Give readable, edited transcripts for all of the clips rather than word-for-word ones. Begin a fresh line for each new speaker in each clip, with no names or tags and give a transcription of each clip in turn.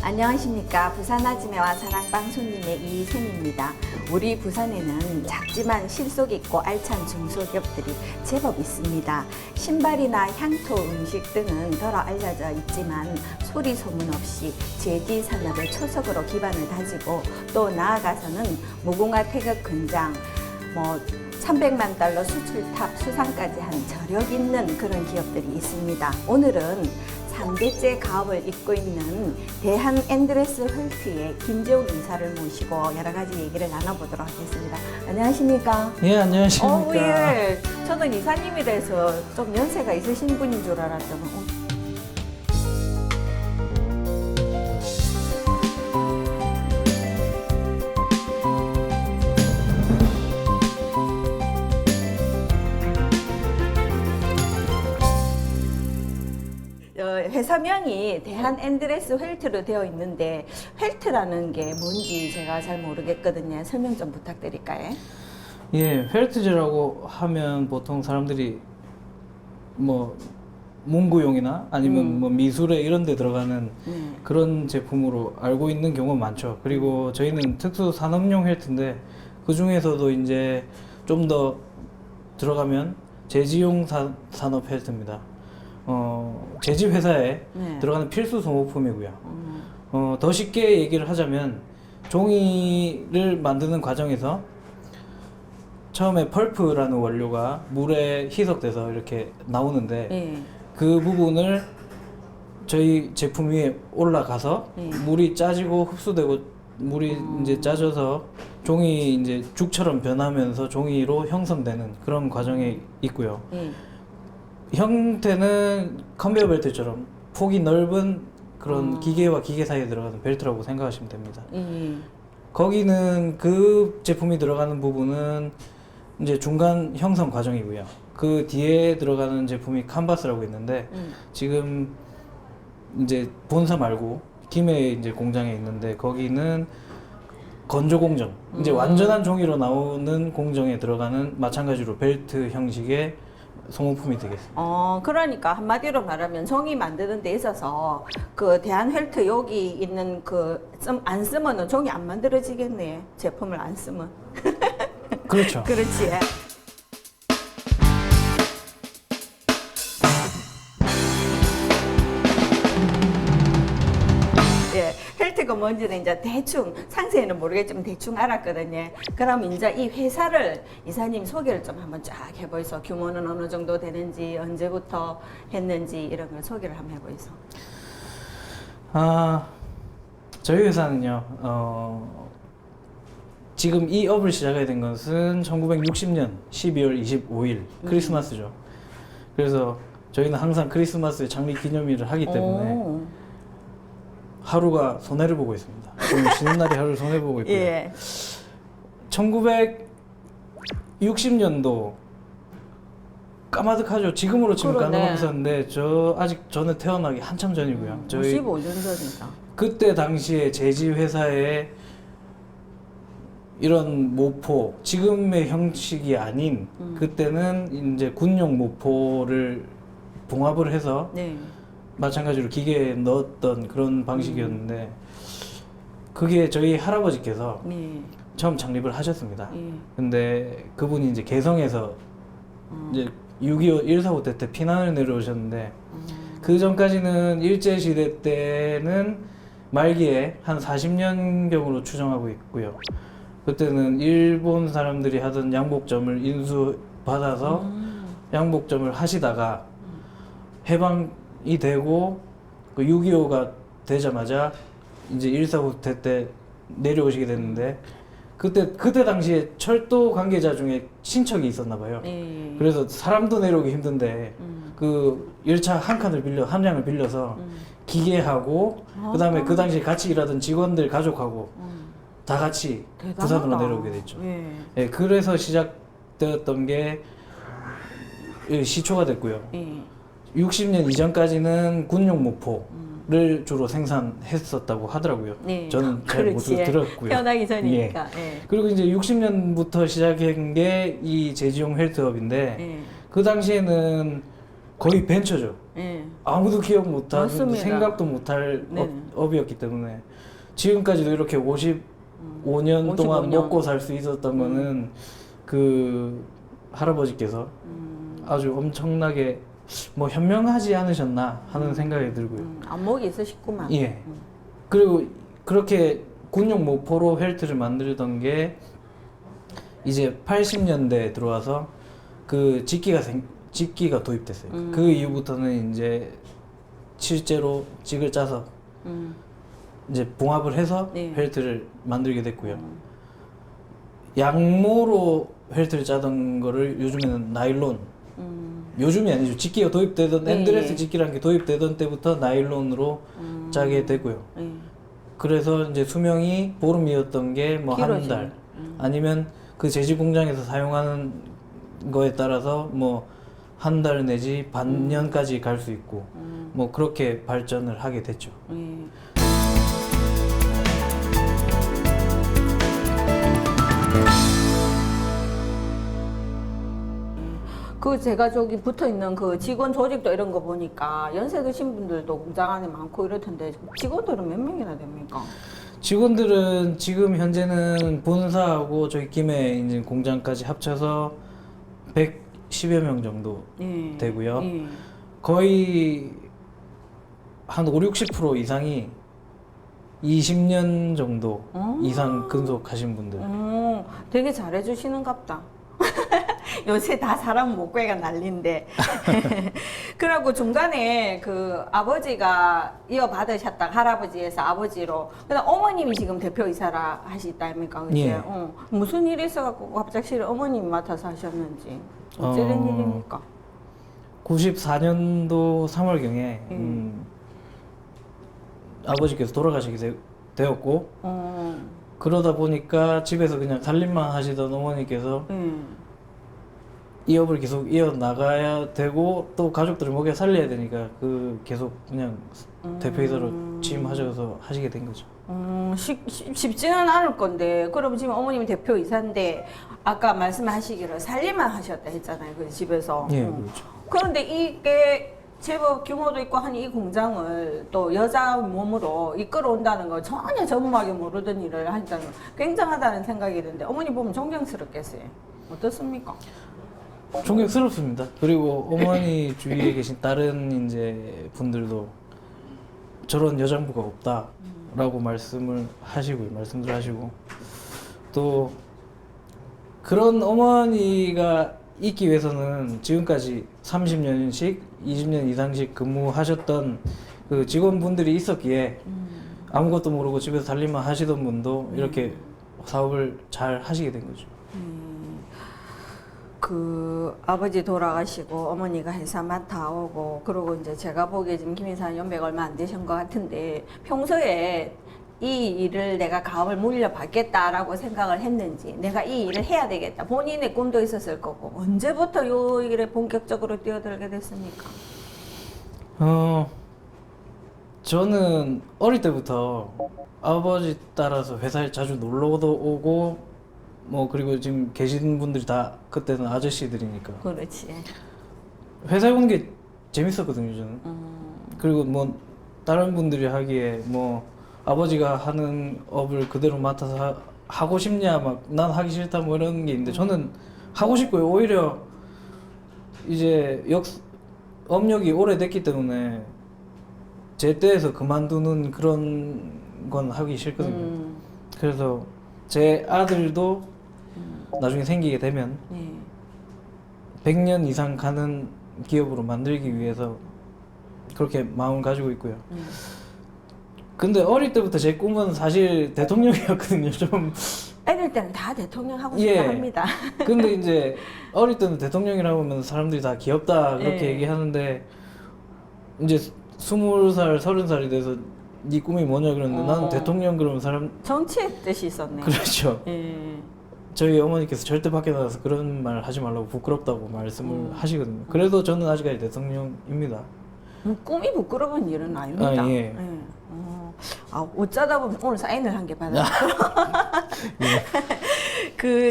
안녕하십니까. 부산 아지매와 사랑방송님의 이희선입니다. 우리 부산에는 작지만 실속 있고 알찬 중소기업들이 제법 있습니다. 신발이나 향토 음식 등은 덜 알려져 있지만 소리 소문 없이 제디 산업의 초석으로 기반을 다지고 또 나아가서는 무궁화 태극 근장, 1,100만 달러 수출탑 수상까지 한 저력 있는 그런 기업들이 있습니다. 오늘은 3대째 가업을 잇고 있는 대한 앤드레스 홀트의 김재욱 이사를 모시고 여러 가지 얘기를 나눠보도록 하겠습니다. 안녕하십니까?
예, 안녕하십니까?
예. 저는 이사님이 돼서 좀 연세가 있으신 분인 줄 알았더니 회사명이 대한 앤드레스 헬트로 되어 있는데 헬트라는 게 뭔지 제가 잘 모르겠거든요. 설명 좀 부탁드릴까요?
예, 펠트제라고 하면 보통 사람들이 문구용이나 아니면 미술에 이런 데 들어가는 그런 제품으로 알고 있는 경우가 많죠. 그리고 저희는 특수 산업용 헬트인데 그 중에서도 이제 좀 더 들어가면 제지용 산업 헬트입니다. 제지 회사에 들어가는 필수 소모품이고요. 더 쉽게 얘기를 하자면 종이를 만드는 과정에서 처음에 펄프라는 원료가 물에 희석돼서 이렇게 나오는데 그 부분을 저희 제품 위에 올라가서 물이 짜지고 흡수되고 물이 이제 짜져서 종이 이제 죽처럼 변하면서 종이로 형성되는 그런 과정이 있고요. 형태는 컨베이어 벨트처럼 폭이 넓은 그런 기계와 기계 사이에 들어가는 벨트라고 생각하시면 됩니다. 거기는 그 제품이 들어가는 부분은 이제 중간 형성 과정이고요. 그 뒤에 들어가는 제품이 칸바스라고 있는데 지금 이제 본사 말고 김해 이제 공장에 있는데 거기는 건조 공정, 이제 완전한 종이로 나오는 공정에 들어가는 마찬가지로 벨트 형식의 소모품이 되겠습니다.
그러니까 한마디로 말하면 종이 만드는 데 있어서 그 대한 헬트 여기 있는 안 쓰면은 종이 안 만들어지겠네. 제품을 안 쓰면.
그렇죠.
그렇지. 예, 헬트가 뭔지는 이제 대충 상세히는 모르겠지만 대충 알았거든요. 그럼 이제 이 회사를 이사님 소개를 좀 한번 쫙 해보이소. 규모는 어느 정도 되는지, 언제부터 했는지 이런 걸 소개를 한번 해보이소.
저희 회사는요, 지금 이 업을 시작하게 된 것은 1960년 12월 25일 크리스마스죠. 그래서 저희는 항상 크리스마스에 장립 기념일을 하기 때문에 하루가 손해를 보고 있습니다. 좀 쉬는 날이 하루 손해 보고 있고요.
예.
1960년도 까마득하죠. 지금으로 치면 까마득 있었는데 아직 저는 태어나기 한참 전이고요. 저희
55년 전이다.
그때 당시에 제지 회사에 이런 모포, 지금의 형식이 아닌 그때는 이제 군용 모포를 봉합을 해서 마찬가지로 기계에 넣었던 그런 방식이었는데 그게 저희 할아버지께서 처음 창립을 하셨습니다. 근데 그분이 이제 개성에서 이제 6.25 1.45 때 피난을 내려오셨는데 그 전까지는 일제시대 때는 말기에 한 40년경으로 추정하고 있고요. 그때는 일본 사람들이 하던 양복점을 인수받아서 양복점을 하시다가 해방이 되고 그 6.25가 되자마자 이제 1.45 때 내려오시게 됐는데 그때 당시에 철도 관계자 중에 친척이 있었나 봐요. 그래서 사람도 내려오기 힘든데 그 열차 한 량을 빌려서 기계하고 그다음에 그 당시에 같이 일하던 직원들 가족하고 다 같이
대단하다.
부산으로 내려오게 됐죠. 예, 그래서 시작되었던 게 시초가 됐고요. 60년 이전까지는 군용 모포를 주로 생산했었다고 하더라고요. 저는 잘 못 들었고요.
태어나기 전이니까.
그리고 이제 60년부터 시작한 게 이 제지용 헬트업인데 그 당시에는 거의 벤처죠.
예.
아무도 기억 못하는
맞습니다.
생각도 못할
네.
업이었기 때문에 지금까지도 이렇게 55년 동안
55년.
먹고 살 수 있었던 거는 그 할아버지께서 아주 엄청나게 뭐 현명하지 않으셨나 하는 생각이 들고요.
안목이 있으시구만.
예. 그리고 그렇게 군용 모포로 헬트를 만들던 게 이제 80년대에 들어와서 그 직기가 도입됐어요. 그 이후부터는 이제 실제로 직을 짜서 이제 봉합을 해서
네.
벨트를 만들게 됐고요. 양모로 벨트를 짜던 거를 요즘에는 나일론, 요즘이 아니죠. 직기가 도입되던
네,
앤드레스
네.
직기라는 게 도입되던 때부터 나일론으로 짜게 되고요.
예.
그래서 이제 수명이 보름이었던 게 뭐 한
길어지네.
달, 아니면 그 제지 공장에서 사용하는 거에 따라서 뭐 한 달 내지 반년까지 갈 수 있고 뭐 그렇게 발전을 하게 됐죠.
예. 그 제가 저기 붙어 있는 그 직원 조직도 이런 거 보니까 연세 드신 분들도 공장 안에 많고 이럴 텐데 직원들은 몇 명이나 됩니까?
직원들은 지금 현재는 본사하고 저희 김해 인진 공장까지 합쳐서 110여 명 정도
예.
되고요.
예.
거의 한 5, 60% 이상이 20년 정도 이상 근속하신 분들.
되게 잘해주시는갑다. 요새 다 사람 못 구해가 난리인데. 그러고 중간에 그 아버지가 이어받으셨다 할아버지에서 아버지로. 그다음 어머님이 지금 대표이사라 하시다 아닙니까? 그치?
예.
무슨 일이 있어갖고 갑작스레 어머님이 맡아서 하셨는지. 어찌된 일입니까?
94년도 3월경에 아버지께서 돌아가시게 되었고 그러다 보니까 집에서 그냥 살림만 하시던 어머니께서 이 업을 계속 이어나가야 되고 또 가족들을 먹여 살려야 되니까 그 계속 그냥 대표이사로 취임하셔서 하시게 된 거죠.
쉽지는 않을 건데 그럼 지금 어머님이 대표이사인데 아까 말씀하시기를 살림만 하셨다 했잖아요. 그 집에서.
예, 그렇죠.
그런데 이게 제법 규모도 있고 한 이 공장을 또 여자 몸으로 이끌어온다는 걸 전혀 전무하게 모르던 일을 한다는 건 굉장하다는 생각이 드는데 어머니 보면 존경스럽겠어요. 어떻습니까?
존경스럽습니다. 그리고 어머니 주위에 계신 다른 이제 분들도 저런 여장부가 없다라고 말씀을 하시고 또 그런 어머니가 있기 위해서는 지금까지 30년씩 20년 이상씩 근무하셨던 그 직원분들이 있었기에 아무것도 모르고 집에서 살림만 하시던 분도 이렇게 사업을 잘 하시게 된 거죠.
그 아버지 돌아가시고 어머니가 회사 맡아오고 그러고 이제 제가 보기에 지금 김 이사님 연배가 얼마 안 되신 것 같은데 평소에 이 일을 내가 가업을 물려받겠다라고 생각을 했는지 내가 이 일을 해야 되겠다 본인의 꿈도 있었을 거고 언제부터 이 일에 본격적으로 뛰어들게 됐습니까?
저는 어릴 때부터 아버지 따라서 회사에 자주 놀러도 오고 뭐 그리고 지금 계신 분들이 다 그때는 아저씨들이니까
그렇지.
회사에 오는 게 재밌었거든요 저는. 그리고 뭐 다른 분들이 하기에 뭐 아버지가 하는 업을 그대로 맡아서 하고 싶냐 막 난 하기 싫다 뭐 이런 게 있는데 저는 하고 싶고요. 오히려 이제 업력이 오래됐기 때문에 제 때에서 그만두는 그런 건 하기 싫거든요. 그래서 제 아들도 나중에 생기게 되면 100년 이상 가는 기업으로 만들기 위해서 그렇게 마음을 가지고 있고요. 근데 어릴 때부터 제 꿈은 사실 대통령이었거든요. 좀
애들 때는 다 대통령 하고 싶다 합니다.
근데 이제 어릴 때는 대통령이라고 하면 사람들이 다 귀엽다 그렇게 얘기하는데 이제 20살, 30살이 돼서 네 꿈이 뭐냐 그러는데 나는 대통령 그러면 사람
정치의 뜻이 있었네.
그렇죠. 저희 어머니께서 절대 밖에 나가서 그런 말 하지 말라고 부끄럽다고 말씀을 하시거든요. 그래도 저는 아직까지 대통령입니다.
꿈이 부끄러운 일은 아닙니다.
아, 예.
어쩌다 보면 오늘 사인을 한 개 받았어요.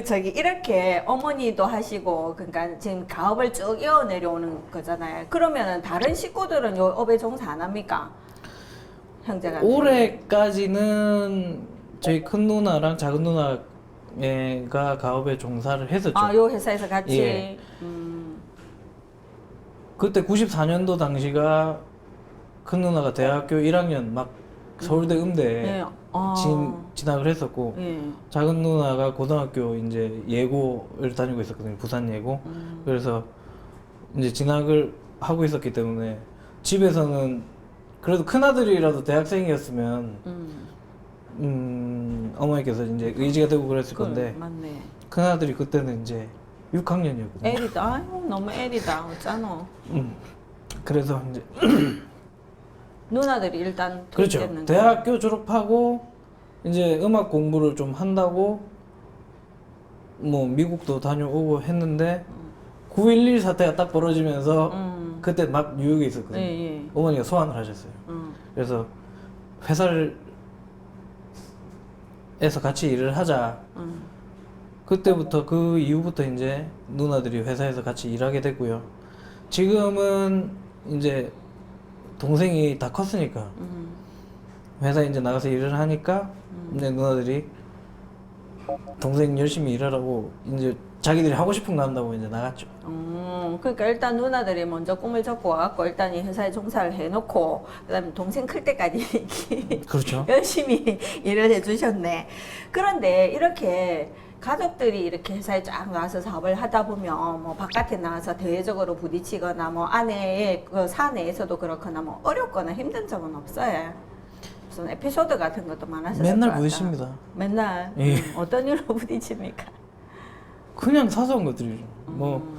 저기 이렇게 어머니도 하시고 그러니까 지금 가업을 쭉 이어 내려오는 거잖아요. 그러면은 다른 식구들은 요 업에 종사 안 합니까? 형제가
올해까지는 저희 큰 누나랑 작은 누나가 가업에 종사를 했었죠.
요 회사에서 같이
예. 그때 94년도 당시가 큰 누나가 대학교 1학년 막 서울대 음대에
예.
진학을 했었고
예.
작은 누나가 고등학교 이제 예고를 다니고 있었거든요. 부산 예고. 그래서 이제 진학을 하고 있었기 때문에 집에서는 그래도 큰 아들이라도 대학생이었으면 어머니께서 이제 의지가 되고 그랬을 건데
맞네.
큰 아들이 그때는 이제 6학년이었거든요.
애리다. 아유, 너무 애리다. 어쩌노.
그래서 이제
누나들이 일단
그렇죠.
됐는데.
대학교 졸업하고 이제 음악 공부를 좀 한다고 뭐 미국도 다녀오고 했는데 9.11 사태가 딱 벌어지면서 그때 막 뉴욕에 있었거든요.
예, 예.
어머니가 소환을 하셨어요. 그래서 회사를 에서 같이 일을 하자. 그때부터 그 이후부터 이제 누나들이 회사에서 같이 일하게 됐고요. 지금은 이제 동생이 다 컸으니까 회사에 이제 나가서 일을 하니까 이제 누나들이 동생 열심히 일하라고 이제 자기들이 하고 싶은 거 한다고 이제 나갔죠.
그러니까 일단 누나들이 먼저 꿈을 접고 와갖고 일단 이 회사에 종사를 해놓고 그다음에 동생 클 때까지 이렇게
그렇죠.
열심히 일을 해주셨네. 그런데 이렇게 가족들이 이렇게 회사에 쫙 나와서 사업을 하다 보면 뭐 바깥에 나와서 대외적으로 부딪히거나 뭐 안에 그 사내에서도 그렇거나 뭐 어렵거나 힘든 점은 없어요. 무슨 에피소드 같은 것도 많았을 것 같아요.
맨날 부딪힙니다.
맨날
예.
어떤 일로 부딪힙니까?
그냥 사소한 것들이죠. 뭐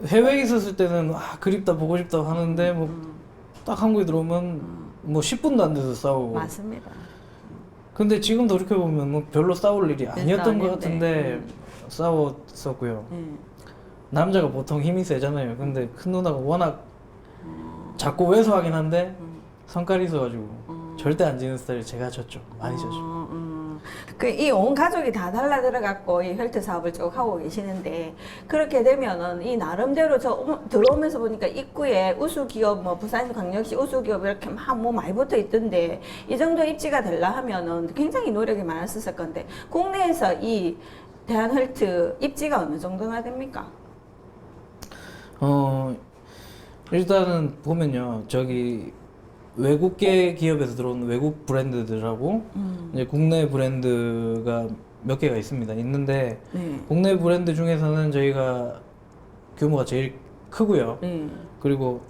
해외에 있었을 때는 그립다 보고 싶다 하는데 뭐 딱 한국에 들어오면 뭐 10분도 안 돼서 싸우고.
맞습니다.
근데 지금 돌이켜 보면 뭐 별로 싸울 일이 아니었던 것
아닌데.
같은데 싸웠었고요. 남자가 보통 힘이 세잖아요. 근데 큰 누나가 워낙 작고 왜소하긴 한데 성깔이 있어가지고 절대 안 지는 스타일 제가 졌죠. 많이 졌죠.
이 온 가족이 다 달라 들어갖고 이 헬트 사업을 쭉 하고 계시는데 그렇게 되면은 이 나름대로 들어오면서 보니까 입구에 우수 기업 뭐 부산광역시 우수 기업 이렇게 막 뭐 많이 붙어 있던데 이 정도 입지가 되려 하면은 굉장히 노력이 많았을 건데 국내에서 이 대한헬트 입지가 어느 정도나 됩니까?
일단은 보면요. 저기 외국계 기업에서 들어온 외국 브랜드들하고 이제 국내 브랜드가 몇 개가 있습니다. 있는데
네.
국내 브랜드 중에서는 저희가 규모가 제일 크고요. 그리고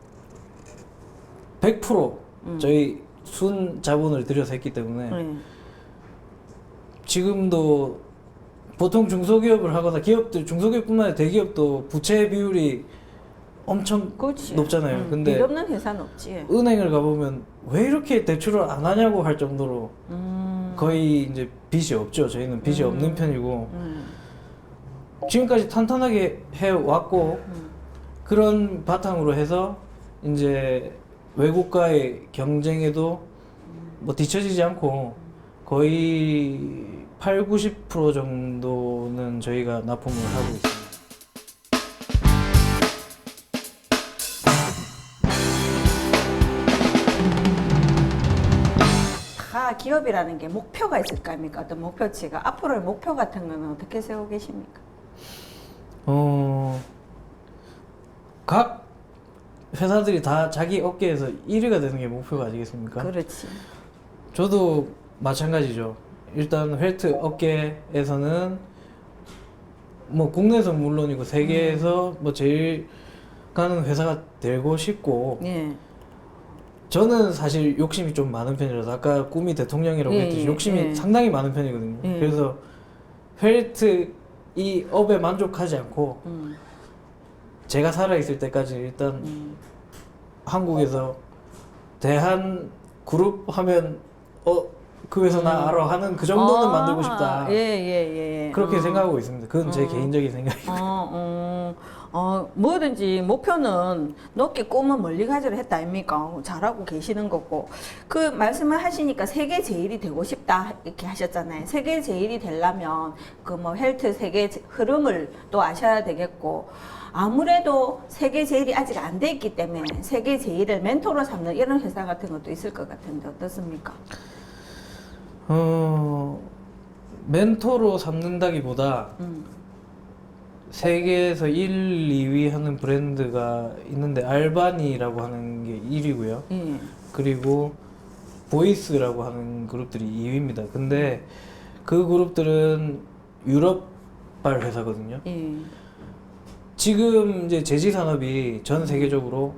100% 저희 순 자본을 들여서 했기 때문에 지금도 보통 중소기업을 하거나 기업들 중소기업뿐만 아니라 대기업도 부채 비율이 엄청
그렇지.
높잖아요. 근데
빚 없는 회사는 없지.
은행을 가보면 왜 이렇게 대출을 안 하냐고 할 정도로 거의 이제 빚이 없죠. 저희는 빚이 없는 편이고 지금까지 탄탄하게 해왔고 그런 바탕으로 해서 이제 외국과의 경쟁에도 뭐 뒤처지지 않고 거의 80~90% 정도는 저희가 납품을 하고 있습니다.
다 기업이라는 게 목표가 있을 거 아닙니까? 어떤 목표치가. 앞으로의 목표 같은 거는 어떻게 세우고 계십니까?
각 회사들이 다 자기 업계에서 1위가 되는 게 목표가 아니겠습니까?
그렇지.
저도 마찬가지죠. 일단 헬트 업계에서는 뭐 국내에서 물론이고 세계에서 뭐 제일 가는 회사가 되고 싶고
예.
저는 사실 욕심이 좀 많은 편이라서 아까 꿈이 대통령이라고 했듯이 욕심이 상당히 많은 편이거든요. 그래서 헬트 이 업에 만족하지 않고 제가 살아있을 때까지 일단 한국에서 대한 그룹 하면 그 회사 나 알아 하는 그 정도는 만들고 싶다.
예.
그렇게 생각하고 있습니다. 그건 제 개인적인 생각이고요.
뭐든지 목표는 높게 꿈은 멀리 가지를 했다 아닙니까? 잘하고 계시는 거고. 그 말씀을 하시니까 세계 제일이 되고 싶다 이렇게 하셨잖아요. 세계 제일이 되려면 그 뭐 헬트 세계 흐름을 또 아셔야 되겠고, 아무래도 세계 제일이 아직 안 돼 있기 때문에 세계 제일을 멘토로 삼는 이런 회사 같은 것도 있을 것 같은데 어떻습니까?
멘토로 삼는다기보다 세계에서 1, 2위 하는 브랜드가 있는데 알바니라고 하는 게 1위고요.
예.
그리고 보이스라고 하는 그룹들이 2위입니다. 근데 그 그룹들은 유럽발 회사거든요.
예.
지금 이제 제지 산업이 전 세계적으로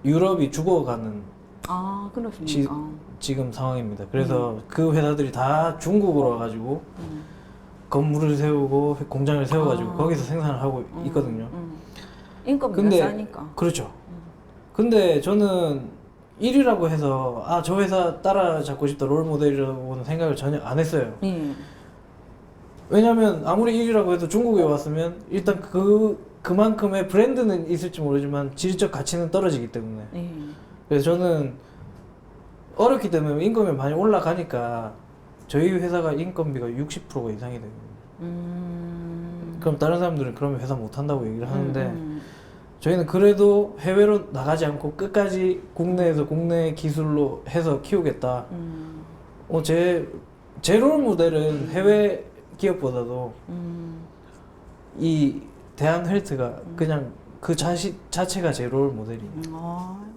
유럽이 죽어가는
아, 그렇습니까?
지금 상황입니다. 그래서 그 회사들이 다 중국으로 와가지고 건물을 세우고 공장을 세워가지고 거기서 생산을 하고 있거든요.
인건비가
근데
싸니까.
그렇죠. 근데 저는 1위라고 해서 저 회사 따라잡고 싶다 롤모델이라고는 생각을 전혀 안 했어요.
예.
왜냐면 아무리 1위라고 해도 중국에 왔으면 일단 그만큼의 브랜드는 있을지 모르지만 질적 가치는 떨어지기 때문에.
예.
그래서 저는 어렵기 때문에 인건비 많이 올라가니까 저희 회사가 인건비가 60%가 이상이 돼요. 그럼 다른 사람들은 그러면 회사 못 한다고 얘기를 하는데 저희는 그래도 해외로 나가지 않고 끝까지 국내에서 국내 기술로 해서 키우겠다. 제 롤 모델은 해외 기업보다도 이 대한 헬트가 그냥 그 자체가 제 롤 모델이에요.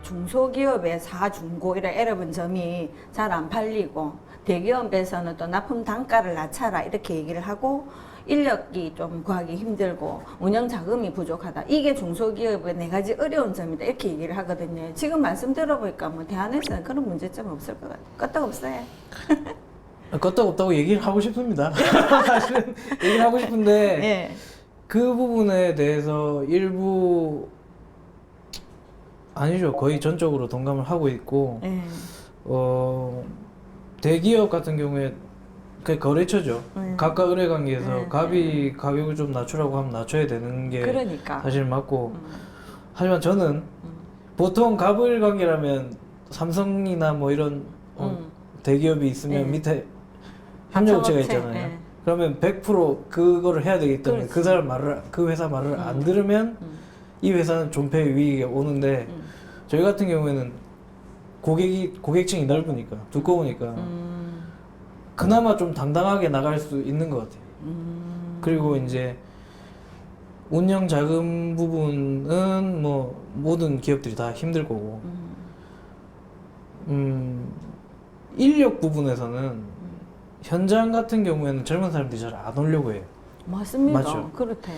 중소기업의 사중고 이런 L업은 점이 잘 안 팔리고 대기업에서는 또 납품 단가를 낮춰라 이렇게 얘기를 하고 인력이 좀 구하기 힘들고 운영 자금이 부족하다. 이게 중소기업의 네 가지 어려운 점이다. 이렇게 얘기를 하거든요. 지금 말씀 들어보니까 뭐 대안에서는 그런 문제점 없을 것 같아요. 끄떡없어요.
껐다없다고 얘기를 하고 싶습니다. 사실은 얘기를 하고 싶은데
예.
그 부분에 대해서 일부 아니죠. 거의 전적으로 동감을 하고 있고
예.
대기업 같은 경우에 그 거래처죠. 갑과 을의 관계에서 갑이 가격을 좀 낮추라고 하면 낮춰야 되는 게
그러니까.
사실 맞고 하지만 저는 보통 갑을 관계라면 삼성이나 뭐 이런 대기업이 있으면 밑에 협력업체가 있잖아요. 그러면 100% 그거를 해야 되기 때문에 그 사람 말을 그 회사 말을 안 들으면 이 회사는 존폐 위기에 오는데 저희 같은 경우에는 고객층이 넓으니까 두꺼우니까 그나마 좀 당당하게 나갈 수 있는 것 같아요. 그리고 이제 운영 자금 부분은 뭐 모든 기업들이 다 힘들 거고 인력 부분에서는 현장 같은 경우에는 젊은 사람들이 잘 안 오려고 해요.
맞습니다.
맞죠?
그렇대.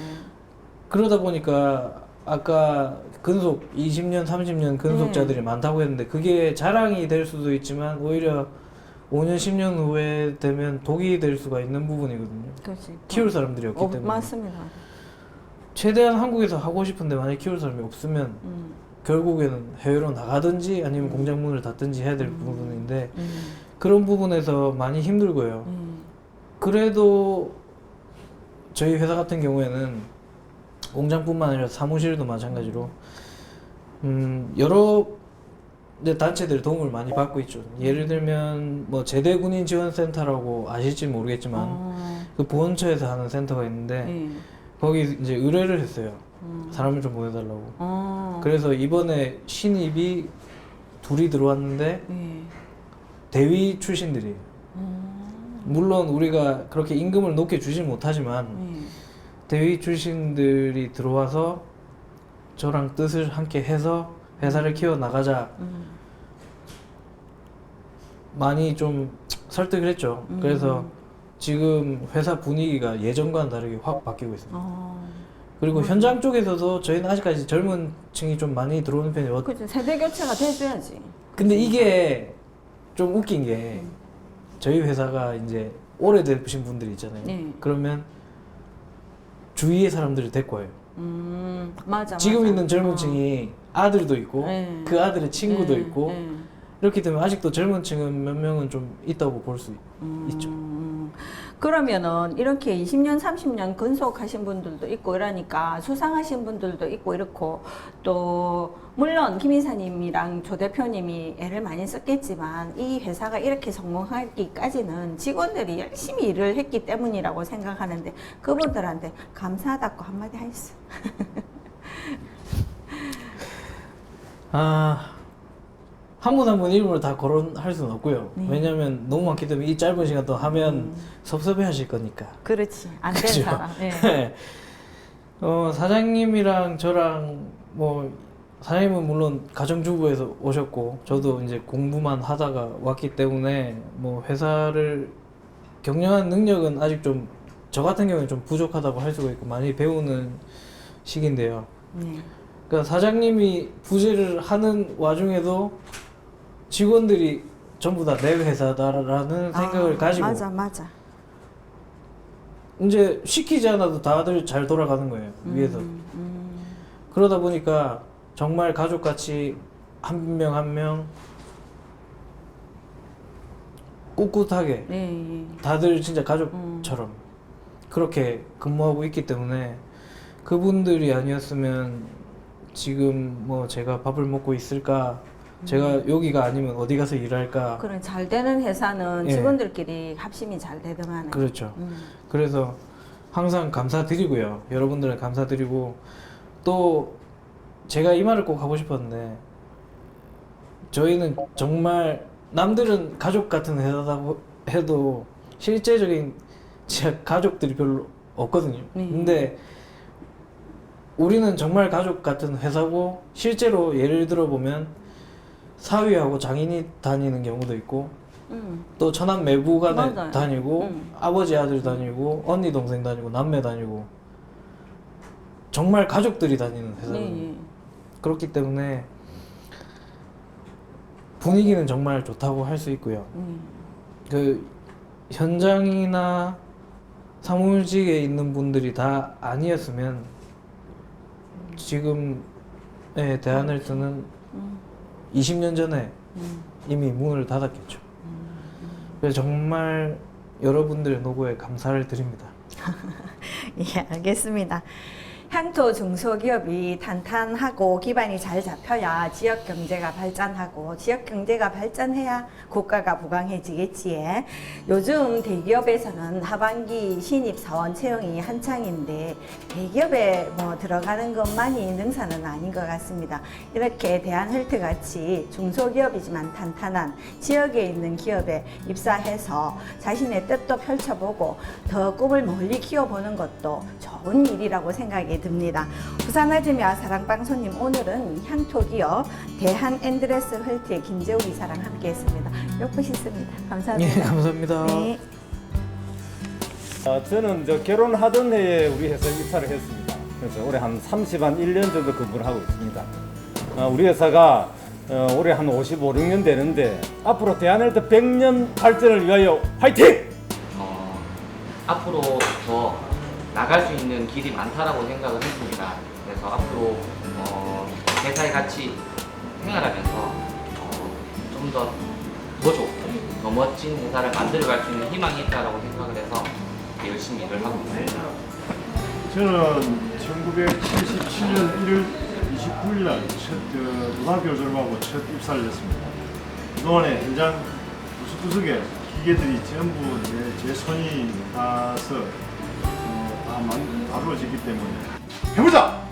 그러다 보니까 아까 근속 20년, 30년 근속자들이 많다고 했는데 그게 자랑이 될 수도 있지만 오히려 5년, 10년 후에 되면 독이 될 수가 있는 부분이거든요.
그렇지.
키울 사람들이 없기 때문에.
맞습니다.
최대한 한국에서 하고 싶은데 만약에 키울 사람이 없으면 결국에는 해외로 나가든지 아니면 공장 문을 닫든지 해야 될 부분인데 그런 부분에서 많이 힘들고요. 그래도 저희 회사 같은 경우에는 공장뿐만 아니라 사무실도 마찬가지로 여러 단체들의 도움을 많이 받고 있죠. 예를 들면 뭐 제대군인 지원센터라고 아실지 모르겠지만 그 보훈처에서 하는 센터가 있는데 거기 이제 의뢰를 했어요. 사람을 좀 보내달라고. 그래서 이번에 신입이 둘이 들어왔는데 대위 출신들이에요. 물론 우리가 그렇게 임금을 높게 주진 못하지만 대위 출신들이 들어와서 저랑 뜻을 함께 해서 회사를 키워나가자 많이 좀 설득을 했죠. 그래서 지금 회사 분위기가 예전과는 다르게 확 바뀌고 있습니다. 그리고 현장 쪽에서도 저희는 아직까지 젊은 층이 좀 많이 들어오는 편이에요.
그렇죠. 세대 교체가 돼줘야지.
근데 이게 좀 웃긴 게 저희 회사가 이제 오래되신 분들이 있잖아요. 그러면 주위의 사람들을 데리고 와요.
맞아.
지금
맞아.
있는 젊은 층이 아들도 있고 그 아들의 친구도 있고 이렇기 때문에 아직도 젊은 층은 몇 명은 좀 있다고 볼 수 있죠.
그러면은 이렇게 20년, 30년 근속하신 분들도 있고 이러니까 수상하신 분들도 있고 이렇고 또 물론 김 이사님이랑 조 대표님이 애를 많이 썼겠지만 이 회사가 이렇게 성공하기까지는 직원들이 열심히 일을 했기 때문이라고 생각하는데 그분들한테 감사하다고 한마디 하셨어.
한 분 한 분 이름을 다 거론할 수는 없고요.
네.
왜냐하면 너무 많기 때문에 이 짧은 시간 동안 하면 섭섭해 하실 거니까.
그렇지. 안 된
그죠?
사람. 네.
네. 사장님이랑 저랑 뭐 사장님은 물론 가정주부에서 오셨고 저도 이제 공부만 하다가 왔기 때문에 뭐 회사를 경영하는 능력은 아직 좀 저 같은 경우는 좀 부족하다고 할 수가 있고 많이 배우는 시기인데요.
네.
그러니까 사장님이 부재를 하는 와중에도 직원들이 전부 다 내 회사다라는 생각을 가지고
맞아.
이제 시키지 않아도 다들 잘 돌아가는 거예요, 위에서. 그러다 보니까 정말 가족같이 한 명 한 명 꿋꿋하게
네.
다들 진짜 가족처럼 그렇게 근무하고 있기 때문에 그분들이 아니었으면 지금 뭐 제가 밥을 먹고 있을까, 제가 여기가 아니면 어디 가서 일할까.
그런 잘 되는 회사는
예.
직원들끼리 합심이 잘 되더만.
그렇죠. 그래서 항상 감사드리고요. 여러분들은 감사드리고 또 제가 이 말을 꼭 하고 싶었는데 저희는 정말 남들은 가족 같은 회사라고 해도 실제적인 진짜 가족들이 별로 없거든요. 근데 우리는 정말 가족 같은 회사고 실제로 예를 들어 보면 사위하고 장인이 다니는 경우도 있고 또 처남 매부간에
맞아요.
다니고 아버지 아들 다니고 언니 동생 다니고 남매 다니고 정말 가족들이 다니는 회사거든요.
네.
그렇기 때문에 분위기는 정말 좋다고 할 수 있고요. 그 현장이나 사무직에 있는 분들이 다 아니었으면 지금의 대한헬스는 20년 전에 이미 문을 닫았겠죠. 그래서 정말 여러분들의 노고에 감사를 드립니다.
예, 알겠습니다. 향토 중소기업이 탄탄하고 기반이 잘 잡혀야 지역 경제가 발전하고 지역 경제가 발전해야 국가가 부강해지겠지. 요즘 대기업에서는 하반기 신입 사원 채용이 한창인데 대기업에 뭐 들어가는 것만이 능사는 아닌 것 같습니다. 이렇게 대한헬트 같이 중소기업이지만 탄탄한 지역에 있는 기업에 입사해서 자신의 뜻도 펼쳐보고 더 꿈을 멀리 키워보는 것도 좋은 일이라고 생각이 듭니다. 부산 아지매와 사랑방송님, 오늘은 향토기업 대한앤드레스 헬트의 김재욱 이사랑 함께했습니다. 욕보셨습니다. 감사합니다.
예, 감사합니다.
네.
저는 결혼하던 해에 우리 회사에 입사를 했습니다. 그래서 올해 한 1년 정도 근무를 하고 있습니다. 우리 회사가 올해 한 55, 6년 되는데 앞으로 대한헬트 100년 발전을 위하여 화이팅!
앞으로 더 나갈 수 있는 길이 많다라고 생각을 했습니다. 그래서 앞으로 회사에 같이 생활하면서 좀 더 좋고 더 멋진 회사를 만들어갈 수 있는 희망이 있다라고 생각을 해서 열심히 일을 하고 있습니다.
저는 1977년 1월 29일 날 고등학교를 졸업하고 첫 입사를 했습니다. 그동안에 현장 구석구석에 기계들이 전부 제 손이 가서 다 다루어지기 때문에 해보자!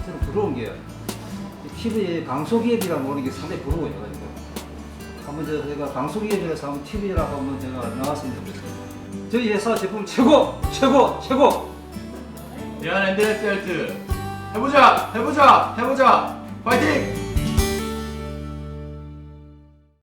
저는 부러운 게 TV 강소기업이라 모르는 게 상당히 부러워요. 한번 제가 강소기업이라서 한번 TV라고 한번 제가 나왔으면 좋겠어요. 저희 회사 제품 최고!
대한앤드레스 헬트
해보자! 화이팅!